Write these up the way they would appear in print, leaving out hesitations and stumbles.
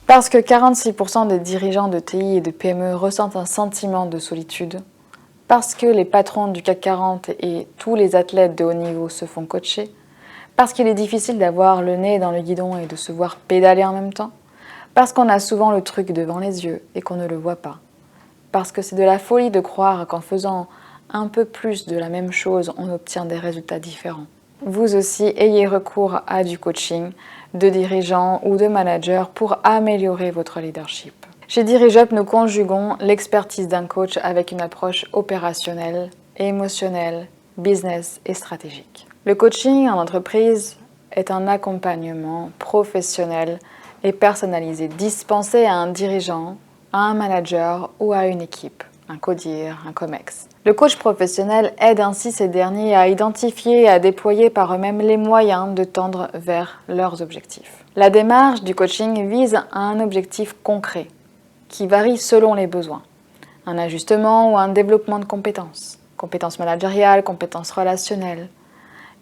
Parce que 46% des dirigeants de TI et de PME ressentent un sentiment de solitude, parce que les patrons du CAC 40 et tous les athlètes de haut niveau se font coacher, parce qu'il est difficile d'avoir le nez dans le guidon et de se voir pédaler en même temps, parce qu'on a souvent le truc devant les yeux et qu'on ne le voit pas, parce que c'est de la folie de croire qu'en faisant un peu plus de la même chose, on obtient des résultats différents. Vous aussi, ayez recours à du coaching de dirigeants ou de managers pour améliorer votre leadership. Chez DirigeUp, nous conjuguons l'expertise d'un coach avec une approche opérationnelle, émotionnelle, business et stratégique. Le coaching en entreprise est un accompagnement professionnel et personnalisé, dispensé à un dirigeant, à un manager ou à une équipe, un codir, un comex. Le coach professionnel aide ainsi ces derniers à identifier et à déployer par eux-mêmes les moyens de tendre vers leurs objectifs. La démarche du coaching vise à un objectif concret qui varie selon les besoins. Un ajustement ou un développement de compétences, compétences managériales, compétences relationnelles,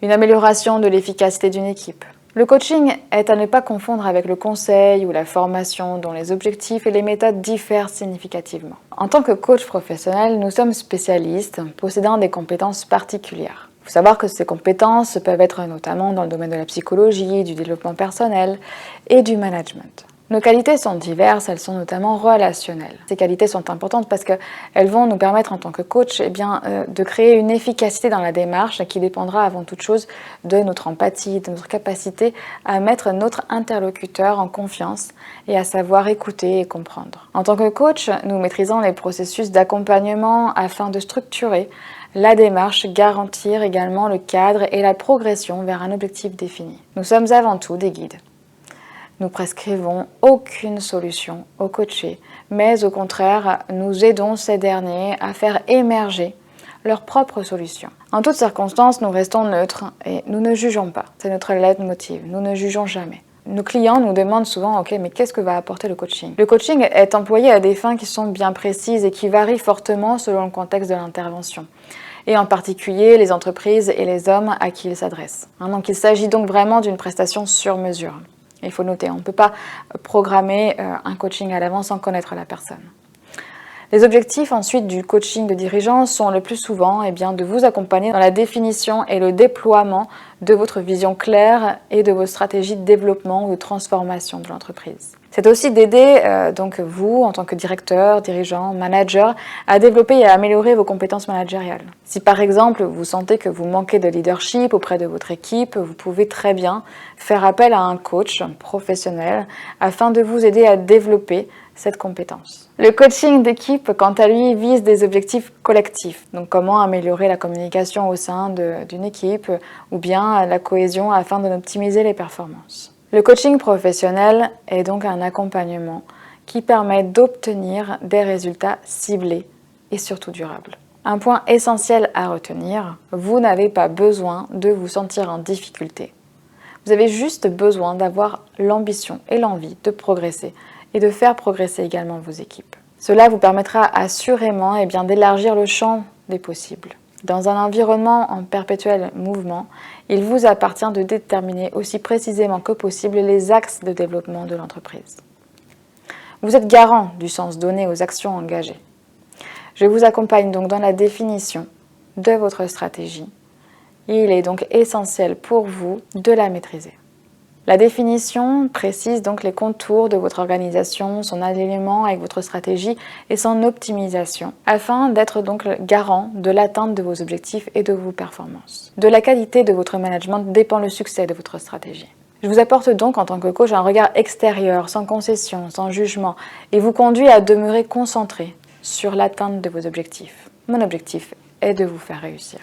une amélioration de l'efficacité d'une équipe. Le coaching est à ne pas confondre avec le conseil ou la formation dont les objectifs et les méthodes diffèrent significativement. En tant que coach professionnel, nous sommes spécialistes possédant des compétences particulières. Il faut savoir que ces compétences peuvent être notamment dans le domaine de la psychologie, du développement personnel et du management. Nos qualités sont diverses, elles sont notamment relationnelles. Ces qualités sont importantes parce qu'elles vont nous permettre en tant que coach de créer une efficacité dans la démarche qui dépendra avant toute chose de notre empathie, de notre capacité à mettre notre interlocuteur en confiance et à savoir écouter et comprendre. En tant que coach, nous maîtrisons les processus d'accompagnement afin de structurer la démarche, garantir également le cadre et la progression vers un objectif défini. Nous sommes avant tout des guides. Nous prescrivons aucune solution aux coachés, mais au contraire, nous aidons ces derniers à faire émerger leurs propres solutions. En toutes circonstances, nous restons neutres et nous ne jugeons pas. C'est notre leitmotiv, nous ne jugeons jamais. Nos clients nous demandent souvent « Ok, mais qu'est-ce que va apporter le coaching ?» Le coaching est employé à des fins qui sont bien précises et qui varient fortement selon le contexte de l'intervention, et en particulier les entreprises et les hommes à qui il s'adresse. Donc il s'agit donc vraiment d'une prestation sur mesure. Il faut noter, on ne peut pas programmer un coaching à l'avance sans connaître la personne. Les objectifs ensuite du coaching de dirigeants sont le plus souvent de vous accompagner dans la définition et le déploiement de votre vision claire et de vos stratégies de développement ou de transformation de l'entreprise. C'est aussi d'aider vous, en tant que directeur, dirigeant, manager, à développer et à améliorer vos compétences managériales. Si par exemple vous sentez que vous manquez de leadership auprès de votre équipe, vous pouvez très bien faire appel à un coach professionnel afin de vous aider à développer cette compétence. Le coaching d'équipe, quant à lui, vise des objectifs collectifs. Donc comment améliorer la communication au sein d'une équipe ou bien la cohésion afin d'optimiser les performances. Le coaching professionnel est donc un accompagnement qui permet d'obtenir des résultats ciblés et surtout durables. Un point essentiel à retenir, vous n'avez pas besoin de vous sentir en difficulté. Vous avez juste besoin d'avoir l'ambition et l'envie de progresser et de faire progresser également vos équipes. Cela vous permettra assurément d'élargir le champ des possibles. Dans un environnement en perpétuel mouvement, il vous appartient de déterminer aussi précisément que possible les axes de développement de l'entreprise. Vous êtes garant du sens donné aux actions engagées. Je vous accompagne donc dans la définition de votre stratégie. Il est donc essentiel pour vous de la maîtriser. La définition précise donc les contours de votre organisation, son alignement avec votre stratégie et son optimisation, afin d'être donc garant de l'atteinte de vos objectifs et de vos performances. De la qualité de votre management dépend le succès de votre stratégie. Je vous apporte donc en tant que coach un regard extérieur, sans concession, sans jugement, et vous conduit à demeurer concentré sur l'atteinte de vos objectifs. Mon objectif est de vous faire réussir.